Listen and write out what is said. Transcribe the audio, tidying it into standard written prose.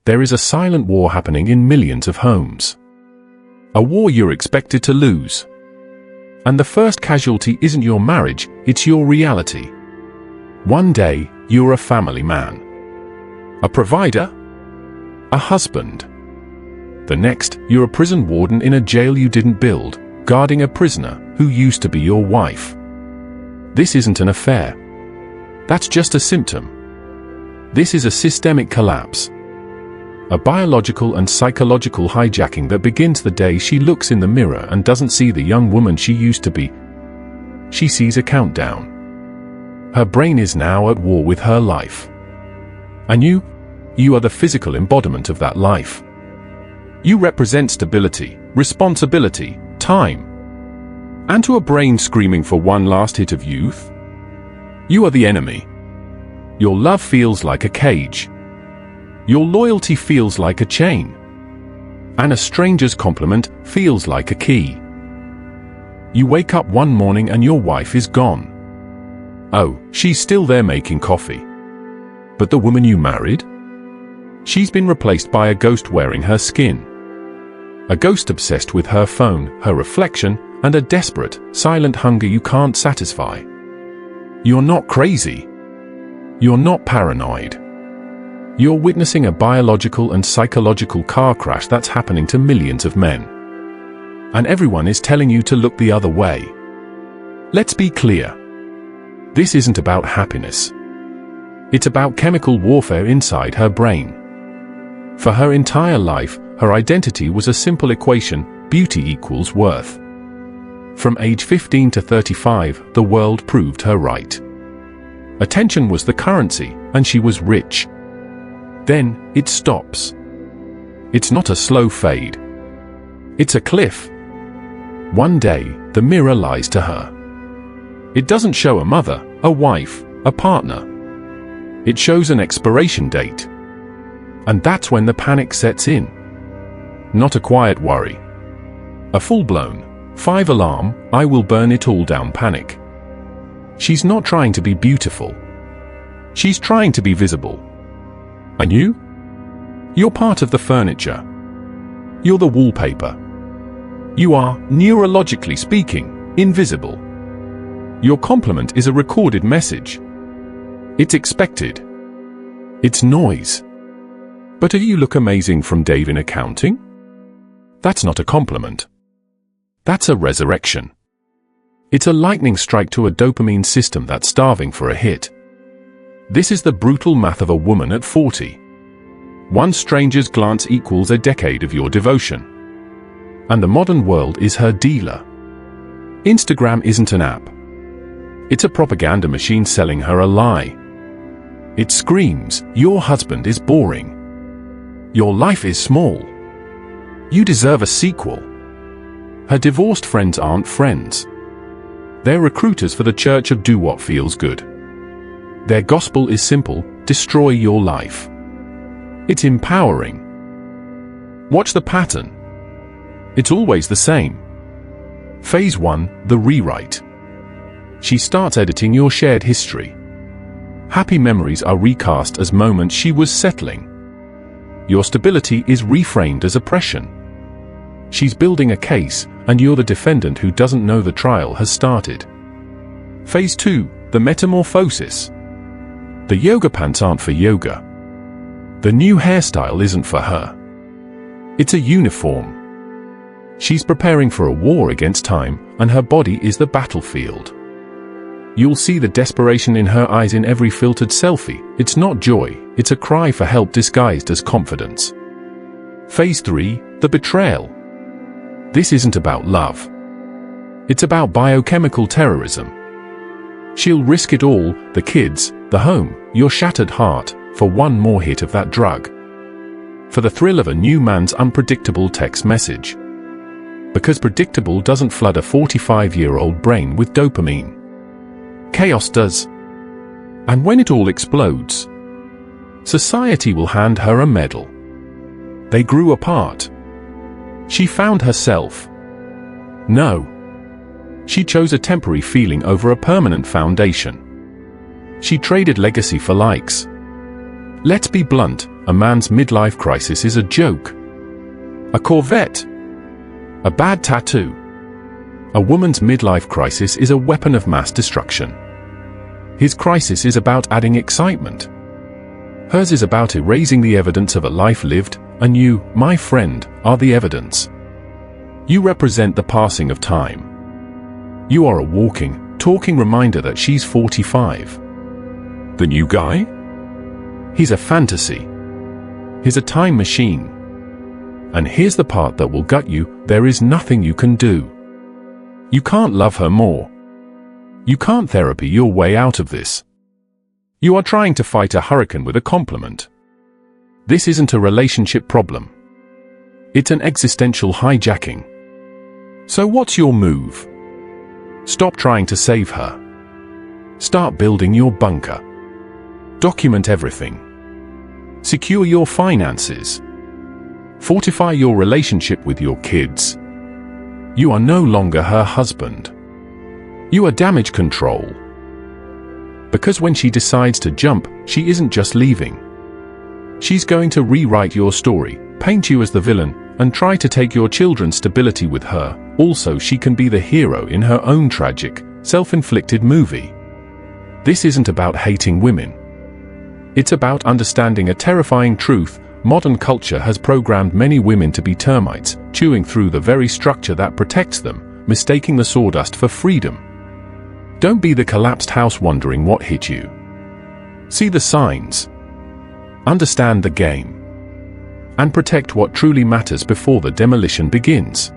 There is a silent war happening in millions of homes. A war you're expected to lose. And the first casualty isn't your marriage, it's your reality. One day, you're a family man. A provider? A husband. The next, you're a prison warden in a jail you didn't build, guarding a prisoner who used to be your wife. This isn't an affair. That's just a symptom. This is a systemic collapse. A biological and psychological hijacking that begins the day she looks in the mirror and doesn't see the young woman she used to be. She sees a countdown. Her brain is now at war with her life. And you are the physical embodiment of that life. You represent stability, responsibility, time. And to a brain screaming for one last hit of youth, you are the enemy. Your love feels like a cage. Your loyalty feels like a chain. And a stranger's compliment feels like a key. You wake up one morning and your wife is gone. Oh, she's still there making coffee. But the woman you married? She's been replaced by a ghost wearing her skin. A ghost obsessed with her phone, her reflection, and a desperate, silent hunger you can't satisfy. You're not crazy. You're not paranoid. You're witnessing a biological and psychological car crash that's happening to millions of men. And everyone is telling you to look the other way. Let's be clear. This isn't about happiness. It's about chemical warfare inside her brain. For her entire life, her identity was a simple equation: beauty equals worth. From age 15 to 35, the world proved her right. Attention was the currency, and she was rich. Then, it stops. It's not a slow fade. It's a cliff. One day, the mirror lies to her. It doesn't show a mother, a wife, a partner. It shows an expiration date. And that's when the panic sets in. Not a quiet worry. A full-blown, 5-alarm, I will burn it all down panic. She's not trying to be beautiful. She's trying to be visible. And you? You're part of the furniture. You're the wallpaper. You are, neurologically speaking, invisible. Your compliment is a recorded message. It's expected. It's noise. But you look amazing from Dave in accounting? That's not a compliment. That's a resurrection. It's a lightning strike to a dopamine system that's starving for a hit. This is the brutal math of a woman at 40. One stranger's glance equals a decade of your devotion. And the modern world is her dealer. Instagram isn't an app. It's a propaganda machine selling her a lie. It screams, your husband is boring. Your life is small. You deserve a sequel. Her divorced friends aren't friends. They're recruiters for the church of do what feels good. Their gospel is simple: destroy your life. It's empowering. Watch the pattern. It's always the same. Phase 1, the rewrite. She starts editing your shared history. Happy memories are recast as moments she was settling. Your stability is reframed as oppression. She's building a case, and you're the defendant who doesn't know the trial has started. Phase 2, the metamorphosis. The yoga pants aren't for yoga. The new hairstyle isn't for her. It's a uniform. She's preparing for a war against time, and her body is the battlefield. You'll see the desperation in her eyes in every filtered selfie. It's not joy, it's a cry for help disguised as confidence. Phase 3, the betrayal. This isn't about love. It's about biochemical terrorism. She'll risk it all, the kids, the home, your shattered heart, for one more hit of that drug. For the thrill of a new man's unpredictable text message. Because predictable doesn't flood a 45-year-old brain with dopamine. Chaos does. And when it all explodes, society will hand her a medal. They grew apart. She found herself. No. She chose a temporary feeling over a permanent foundation. She traded legacy for likes. Let's be blunt, a man's midlife crisis is a joke. A Corvette. A bad tattoo. A woman's midlife crisis is a weapon of mass destruction. His crisis is about adding excitement. Hers is about erasing the evidence of a life lived, and you, my friend, are the evidence. You represent the passing of time. You are a walking, talking reminder that she's 45. The new guy? He's a fantasy. He's a time machine. And here's the part that will gut you: there is nothing you can do. You can't love her more. You can't therapy your way out of this. You are trying to fight a hurricane with a compliment. This isn't a relationship problem. It's an existential hijacking. So what's your move? Stop trying to save her. Start building your bunker. Document everything. Secure your finances. Fortify your relationship with your kids. You are no longer her husband. You are damage control. Because when she decides to jump, she isn't just leaving. She's going to rewrite your story, paint you as the villain, and try to take your children's stability with her. Also, she can be the hero in her own tragic, self-inflicted movie. This isn't about hating women. It's about understanding a terrifying truth. Modern culture has programmed many women to be termites, chewing through the very structure that protects them, mistaking the sawdust for freedom. Don't be the collapsed house wondering what hit you. See the signs. Understand the game. And protect what truly matters before the demolition begins.